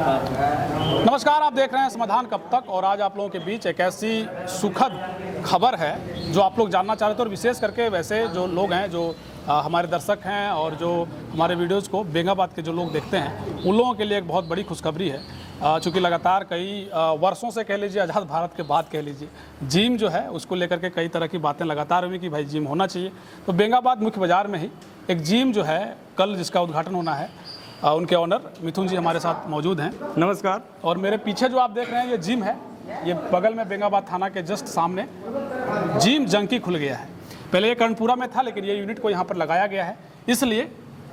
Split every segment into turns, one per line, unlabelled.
नमस्कार, आप देख रहे हैं समाधान कब तक। और आज आप लोगों के बीच एक ऐसी सुखद खबर है जो आप लोग जानना चाह रहे थे, और विशेष करके वैसे जो लोग हैं, जो हमारे दर्शक हैं और जो हमारे वीडियोज़ को बेंगाबाद के जो लोग देखते हैं, उन लोगों के लिए एक बहुत बड़ी खुशखबरी है। चूँकि लगातार कई वर्षों से कह लीजिए, आज़ाद भारत के बाद कह लीजिए, जिम जो है उसको लेकर के कई तरह की बातें लगातार हुई कि भाई जिम होना चाहिए। तो बेंगाबाद मुख्य बाज़ार में ही एक जिम जो है कल जिसका उद्घाटन होना है, उनके ऑनर मिथुन जी हमारे साथ मौजूद हैं।
नमस्कार।
और मेरे पीछे जो आप देख रहे हैं ये जिम है, ये बगल में बेंगाबाद थाना के जस्ट सामने जिम जंकी खुल गया है। पहले ये कर्णपुरा में था, लेकिन ये यूनिट को यहाँ पर लगाया गया है इसलिए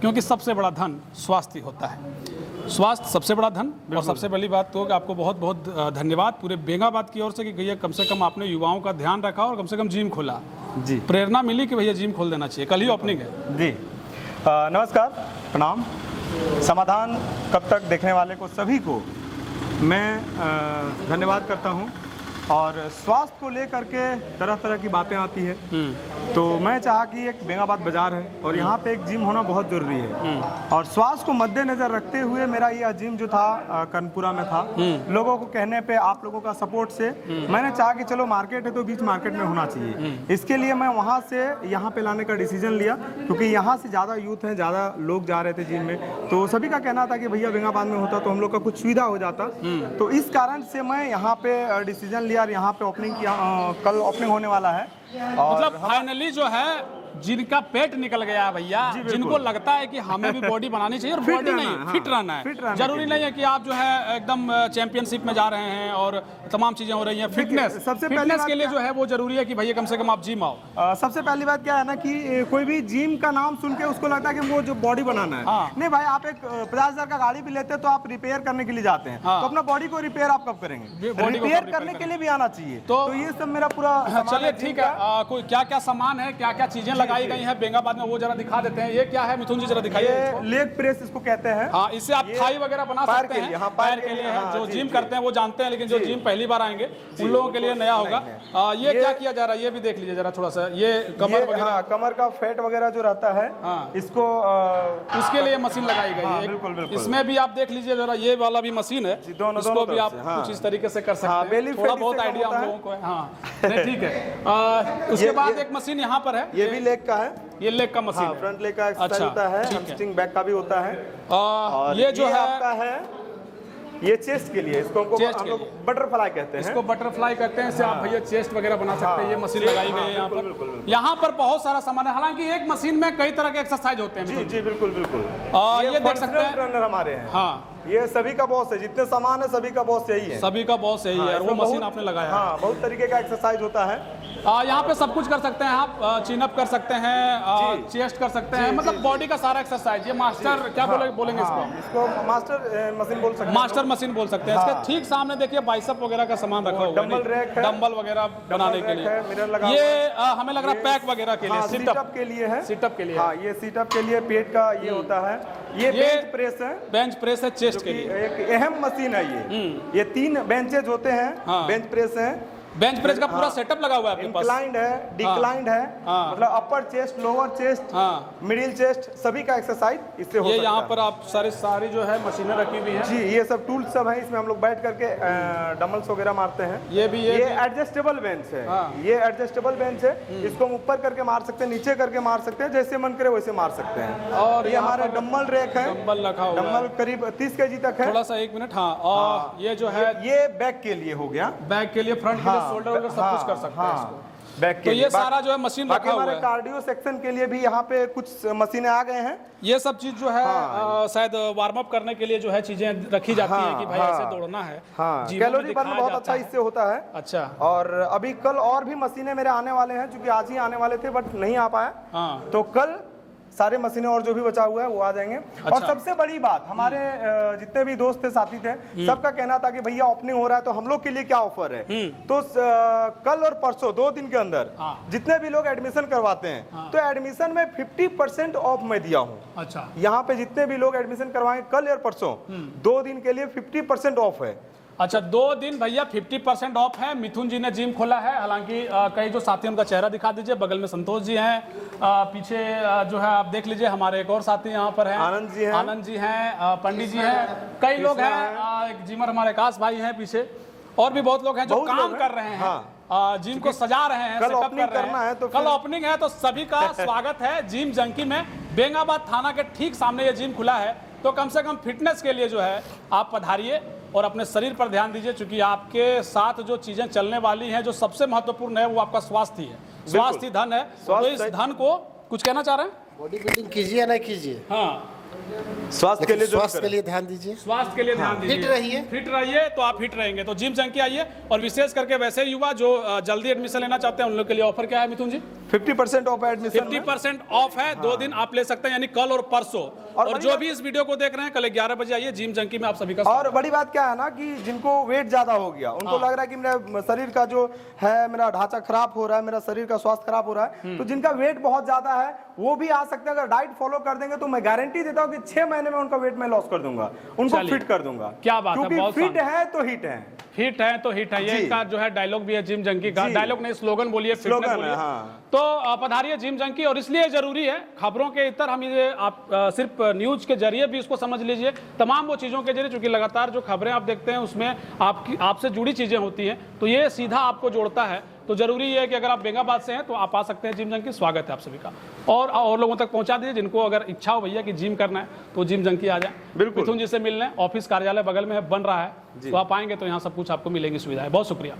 क्योंकि सबसे बड़ा धन स्वास्थ्य होता है। स्वास्थ्य सबसे बड़ा धन। और सबसे पहली बात तो आपको बहुत बहुत धन्यवाद पूरे बेंगाबाद की ओर से कि भैया कम से कम आपने युवाओं का ध्यान रखा और कम से कम जिम खोला।
जी,
प्रेरणा मिली कि भैया जिम खोल देना चाहिए। कल ही ओपनिंग है।
जी नमस्कार, प्रणाम। समाधान कब तक देखने वाले को सभी को मैं धन्यवाद करता हूं। और स्वास्थ्य को लेकर के तरह तरह की बातें आती है, तो मैं चाहा कि एक बेंगाबाद बाजार है और यहाँ पे एक जिम होना बहुत ज़रूरी है। और स्वास्थ्य को मद्देनज़र रखते हुए मेरा यह जिम जो था कर्णपुरा में था, लोगों को कहने पे, आप लोगों का सपोर्ट से मैंने चाहा कि चलो मार्केट है तो बीच मार्केट में होना चाहिए। इसके लिए मैं वहाँ से यहाँ पे लाने का डिसीजन लिया, क्योंकि यहाँ से ज़्यादा यूथ हैं, ज़्यादा लोग जा रहे थे जिम में, तो सभी का कहना था कि भैया बेंगाबाद में होता तो हम लोग का कुछ सुविधा हो जाता। तो इस कारण से मैं यहाँ पे डिसीजन लिया और यहाँ पे ओपनिंग किया। कल ओपनिंग होने वाला है। और
मतलब फाइनली जो है जिनका पेट निकल गया है भैया, जिनको लगता है कि हमें भी बॉडी बनानी चाहिए और बॉडी नहीं, फिट रहना है। जरूरी नहीं है कि आप जो है एकदम चैंपियनशिप में जा रहे हैं और तमाम चीजें हो रही हैं। फिटनेस, सबसे फिटनेस के लिए जो है वो जरूरी है कि भैया कम से कम आप जिम आओ।
सबसे पहली बात क्या है ना कि कोई भी जिम का नाम सुन के उसको लगता है कि वो जो बॉडी बनाना है। नहीं भाई, आप एक 50,000 का गाड़ी भी लेते हैं तो आप रिपेयर करने के लिए जाते हैं, तो अपना बॉडी को रिपेयर आप कब करेंगे? रिपेयर करने के लिए भी आना चाहिए। तो ये सब मेरा पूरा
चलिए ठीक है। कोई क्या क्या सामान है, क्या क्या चीजें लगाई गई हैं बेंगाबाद में, वो जरा दिखा देते हैं। ये क्या है मिथुन जी, जरा दिखाइए।
लेग प्रेस इसको कहते हैं।
हाँ, इससे आप थाई वगैरह बना सकते हैं। पैर के लिए है। जो जिम करते हैं वो जानते हैं, लेकिन जो जिम पहली बार आएंगे उन लोगों के लिए नया होगा। ये क्या किया जा रहा है ये भी देख लीजिए जरा थोड़ा सा। ये कमर वगैरह,
कमर का फैट वगैरह जो रहता है, इसको
उसके लिए मशीन लगाई गई है।
बिल्कुल बिल्कुल।
इसमें भी आप देख लीजिए जरा, ये वाला भी मशीन है, इसको भी आप कुछ इस तरीके से कर सकते हैं। थोड़ा बहुत आइडिया हम लोगों को है। हाँ ठीक है। उसके बाद एक मशीन यहाँ पर है,
ये भी लेग का है।
ये लेग का मशीन,
फ्रंट लेग का एक्सरसाइज होता है, हैमस्ट्रिंग बैक का भी होता है। और
ये जो है
आपका है, ये चेस्ट के लिए, इसको हम लोग बटरफ्लाई कहते हैं।
इसको बटरफ्लाई कहते हैं। इससे आप भैया चेस्ट वगैरह बना सकते हैं। ये मशीन लगाई गई है यहाँ पर। यहाँ पर बहुत सारा सामान है, हालांकि एक मशीन में कई तरह के एक्सरसाइज होते हैं।
जी जी बिल्कुल बिल्कुल।
ये देख सकते हैं,
ट्रेनर हमारे हैं।
हाँ,
ये सभी का बॉस है, जितने सामान है सभी का बॉस यही है।
सभी का बॉस यही है। और वो मशीन आपने लगाया है।
बहुत तरीके का एक्सरसाइज होता है।
यहाँ पे सब कुछ कर सकते हैं आप। चिन अप कर सकते हैं, चेस्ट कर सकते हैं, मतलब बॉडी का सारा एक्सरसाइज। ये मास्टर क्या बोलेंगे
इसको मास्टर मशीन बोल सकते हैं।
मास्टर मशीन बोल सकते हैं। इसके ठीक सामने देखिए बाइसेप वगैरह का सामान रखा हुआ है,
डंबल रैक है,
डंबल वगैरह बनाने के लिए। ये हमें लग रहा है पैक वगैरह के लिए,
सिटअप के लिए है।
सिटअप के लिए,
हाँ, ये सिटअप के लिए पेट का ये होता है। ये बेंच प्रेस है।
बेंच प्रेस है चेस्ट के लिए।
एक अहम मशीन है ये 3 बेंचेज होते हैं। बेंच प्रेस है।
बेंच प्रेस का पूरा सेटअप लगा हुआ है आपके पास।
इंक्लाइंड है, डिक्लाइंड है, मतलब अपर chest, lower chest, middle chest, सभी का एक्सरसाइज इससे हो सकता है। ये
यहाँ पर आप सारी जो है मशीनें रखी हुई हैं।
जी, ये सब टूल्स सब है। इसमें हम लोग बैठ करके डंबल्स वगैरह मारते हैं।
ये
एडजस्टेबल बेंच है। ये एडजस्टेबल बेंच है। इसको हम ऊपर करके मार सकते हैं, नीचे करके मार सकते हैं, जैसे मन करे वैसे मार सकते हैं। और ये हमारा डंबल रैक है।
डंबल रखा हुआ है,
डंबल करीब 30 kg तक है।
थोड़ा सा 1 मिनट। हाँ, और ये जो है
ये बैक के लिए हो गया।
बैक के लिए, फ्रंट के लिए, शोल्डर वगैरह सब कुछ कर सकते हैं इसको।
बैक के
तो ये सारा जो है मशीन रखा हुआ है।
कार्डियो सेक्शन के लिए भी यहाँ पे कुछ मशीनें आ गए हैं।
ये सब चीज जो है शायद वार्म अप करने के लिए जो है चीजें रखी जाती हैं कि भाई ऐसे दौड़ना है।
कैलोरी बर्न बहुत अच्छा इससे होता है।
अच्छा।
और अभी कल और भी मशीनें मेरे आने वाले हैं, क्योंकि आज ही आने वाले थे बट नहीं आ पाया। तो कल सारे मशीनें और जो भी बचा हुआ है वो आ जाएंगे। अच्छा। और सबसे बड़ी बात, हमारे जितने भी दोस्त थे, साथी थे, सबका कहना था कि भैया ओपनिंग हो रहा है तो हम लोग के लिए क्या ऑफर है। तो कल और परसों 2 दिन के अंदर जितने भी लोग एडमिशन करवाते हैं, तो एडमिशन में 50% ऑफ मैं दिया हूँ। अच्छा। यहाँ पे जितने भी लोग एडमिशन करवाएंगे कल और परसों 2 दिन के लिए 50% ऑफ है।
अच्छा 2 दिन भैया 50% ऑफ है। मिथुन जी ने जिम खोला है, हालांकि कई जो साथी उनका चेहरा दिखा दीजिए। बगल में संतोष जी हैं, पीछे जो है आप देख लीजिए हमारे एक और साथी यहाँ पर हैं, आनंद जी हैं, पंडित जी हैं, कई लोग हैं, एक जिमर हमारे आकाश भाई हैं पीछे, और भी बहुत लोग हैं जो काम कर रहे हैं, जिम को सजा रहे हैं,
कल ओपनिंग करना है, तो
कल ओपनिंग है, तो सभी का स्वागत है जिम जंकी में। बेंगाबाद थाना के ठीक सामने ये जिम खुला है, तो कम से कम फिटनेस के लिए जो है आप पधारिए और अपने शरीर पर ध्यान दीजिए, क्योंकि आपके साथ जो चीजें चलने वाली हैं, जो सबसे महत्वपूर्ण है वो आपका स्वास्थ्य है। स्वास्थ्य ही धन है, तो इस धन को कुछ कहना चाह रहे हैं?
बॉडी बिल्डिंग कीजिए या नहीं कीजिए,
हाँ,
स्वास्थ्य के लिए
ध्यान दीजिए,
स्वास्थ्य के लिए ध्यान दीजिए, फिट रहिए तो आप फिट रहेंगे। तो जिम जंकी आइए, और विशेष करके वैसे युवा जो जल्दी एडमिशन लेना चाहते हैं उन लोग के लिए ऑफर क्या है मिथुन जी?
50% ऑफ एडमिशन,
50% ऑफ है। 2 दिन आप ले सकते हैं, यानी कल और परसों। और जो भी इस वीडियो को देख रहे हैं, कल 11 बजे आइए जिम जंकी में, आप सभी का।
और बड़ी बात क्या है ना कि जिनको वेट ज्यादा हो गया, उनको लग रहा है कि मेरा शरीर का जो है, मेरा ढांचा खराब हो रहा है, मेरा शरीर का स्वास्थ्य खराब हो रहा है, तो जिनका वेट बहुत ज्यादा है वो भी आ सकते हैं। अगर डाइट फॉलो कर देंगे तो मैं गारंटी देता हूं कि 6 महीने में उनका वेट मैं लॉस कर दूंगा, उनको फिट कर दूंगा।
क्या बात है,
क्योंकि फिट है तो हिट है,
फिट है तो हिट है, ये इनका जो है डायलॉग भी है जिम जंकी का। डायलॉग नहीं, स्लोगन बोलिए, फिटनेस बोलिए। तो पधारिए जिम जंकी। और इसलिए जरूरी है, खबरों के इतर हम ये आप सिर्फ न्यूज के जरिए भी इसको समझ लीजिए, तमाम वो चीजों के जरिए, क्योंकि लगातार जो खबरें आप देखते हैं उसमें आपसे जुड़ी चीजें होती हैं, तो ये सीधा आपको जोड़ता है। तो जरूरी है कि अगर आप बेंगाबाद से हैं तो आप आ सकते हैं जिम जंकी। स्वागत है आप सभी का, और लोगों तक पहुंचा दीजिए जिनको अगर इच्छा हो भैया कि जिम करना है तो जिम जंकी आ जाए।
बिल्कुल,
मिथुन जी से मिलने, ऑफिस कार्यालय बगल में बन रहा है, तो आप आएंगे तो यहाँ सब कुछ आपको मिलेंगी सुविधाएं। बहुत शुक्रिया।